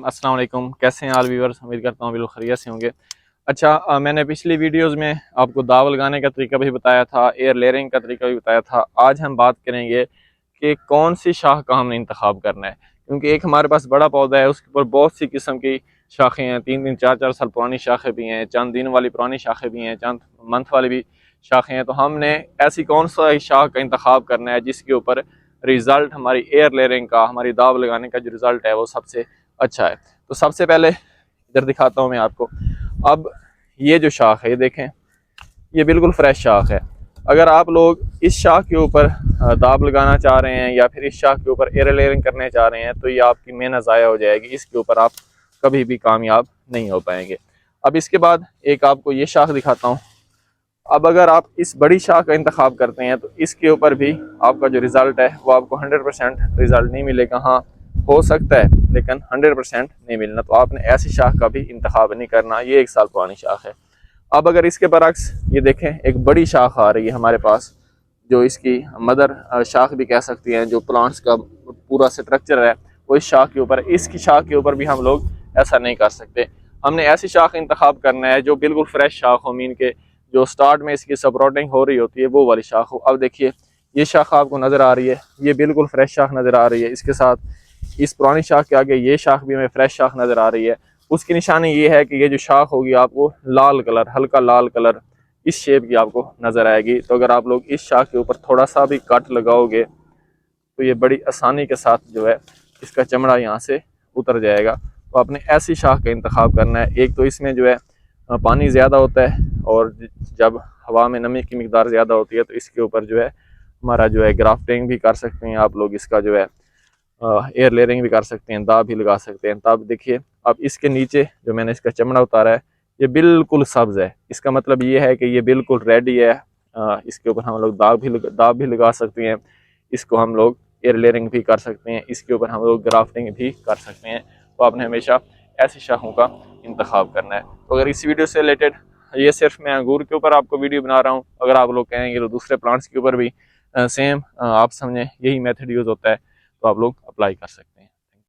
अस्सलाम वालेकुम, कैसे हैं आल व्यूअर्स। उम्मीद करता हूँ बिल्कुल खैरियत से होंगे। अच्छा, मैंने पिछली वीडियोस में आपको दाव लगाने का तरीका भी बताया था, एयर लेयरिंग का तरीका भी बताया था। आज हम बात करेंगे कि कौन सी शाख का हमने इंतखाब करना है, क्योंकि एक हमारे पास बड़ा पौधा है, उसके ऊपर बहुत सी किस्म की शाखें हैं। 3-3, 4-4 साल पुरानी शाखें भी हैं, चंद दिन वाली पुरानी शाखें भी हैं, चंद मंथ वाली भी शाखें हैं। तो हमने ऐसी कौन सा शाख का इंतखाब करना है जिसके ऊपर रिज़ल्ट हमारी एयर लेयरिंग का, हमारी दाव लगाने का जो रिज़ल्ट है वो सबसे अच्छा है। तो सबसे पहले इधर दिखाता हूँ मैं आपको। अब ये जो शाख है, ये देखें, ये बिल्कुल फ्रेश शाख है। अगर आप लोग इस शाख के ऊपर दाब लगाना चाह रहे हैं या फिर इस शाख के ऊपर एयर लेयरिंग करने चाह रहे हैं तो ये आपकी मेहनत ज़ाया हो जाएगी, इसके ऊपर आप कभी भी कामयाब नहीं हो पाएंगे। अब इसके बाद एक आपको ये शाख दिखाता हूँ। अब अगर आप इस बड़ी शाख का इंतखाब करते हैं तो इसके ऊपर भी आपका जो रिज़ल्ट है वो आपको 100% रिज़ल्ट नहीं मिलेगा। हाँ, हो सकता है, लेकिन 100% नहीं मिलना। तो आपने ऐसी शाख का भी इंतखाब नहीं करना। ये 1 साल पुरानी शाख है। अब अगर इसके बरक्स ये देखें, एक बड़ी शाख आ रही है हमारे पास, जो इसकी मदर शाख भी कह सकती हैं, जो प्लांट्स का पूरा स्ट्रक्चर है वो इस शाख के ऊपर, इसकी शाख के ऊपर भी हम लोग ऐसा नहीं कर सकते। हमने ऐसी शाख इंतखाब करना है जो बिल्कुल फ्रेश शाख हो, मीन के जो स्टार्ट में इसकी सपोर्टिंग हो रही होती है वो वाली शाख हो। अब देखिए, ये शाख आपको नज़र आ रही है, ये बिल्कुल फ्रेश शाख नज़र आ रही है। इसके साथ इस पुरानी शाख के आगे ये शाख भी हमें फ्रेश शाख नज़र आ रही है। उसकी निशानी ये है कि ये जो शाख होगी आपको लाल कलर, हल्का लाल कलर इस शेप की आपको नज़र आएगी। तो अगर आप लोग इस शाख के ऊपर थोड़ा सा भी कट लगाओगे तो ये बड़ी आसानी के साथ जो है इसका चमड़ा यहाँ से उतर जाएगा। तो आपने ऐसी शाख का इंतखाब करना है। एक तो इसमें जो है पानी ज़्यादा होता है, और जब हवा में नमी की मिकदार ज़्यादा होती है तो इसके ऊपर जो है हमारा जो है ग्राफ्टिंग भी कर सकते हैं आप लोग, इसका जो है एयर लेयरिंग भी कर सकते हैं, दाब भी लगा सकते हैं। तब देखिए, अब इसके नीचे जो मैंने इसका चमड़ा उतारा है ये बिल्कुल सब्ज़ है। इसका मतलब ये है कि ये बिल्कुल रेडी है। इसके ऊपर हम लोग दाब भी लगा सकते हैं, इसको हम लोग एयर लेयरिंग भी कर सकते हैं, इसके ऊपर हम लोग ग्राफ्टिंग भी कर सकते हैं। तो आपने हमेशा ऐसी शाखों का इंतखाब करना है। तो अगर इस वीडियो से रिलेटेड, ये सिर्फ मैं अंगूर के ऊपर आपको वीडियो बना रहा हूँ, अगर आप लोग कहेंगे तो दूसरे प्लांट्स के ऊपर भी सेम आप समझें यही मेथड यूज़ होता है, तो आप लोग अप्लाई कर सकते हैं।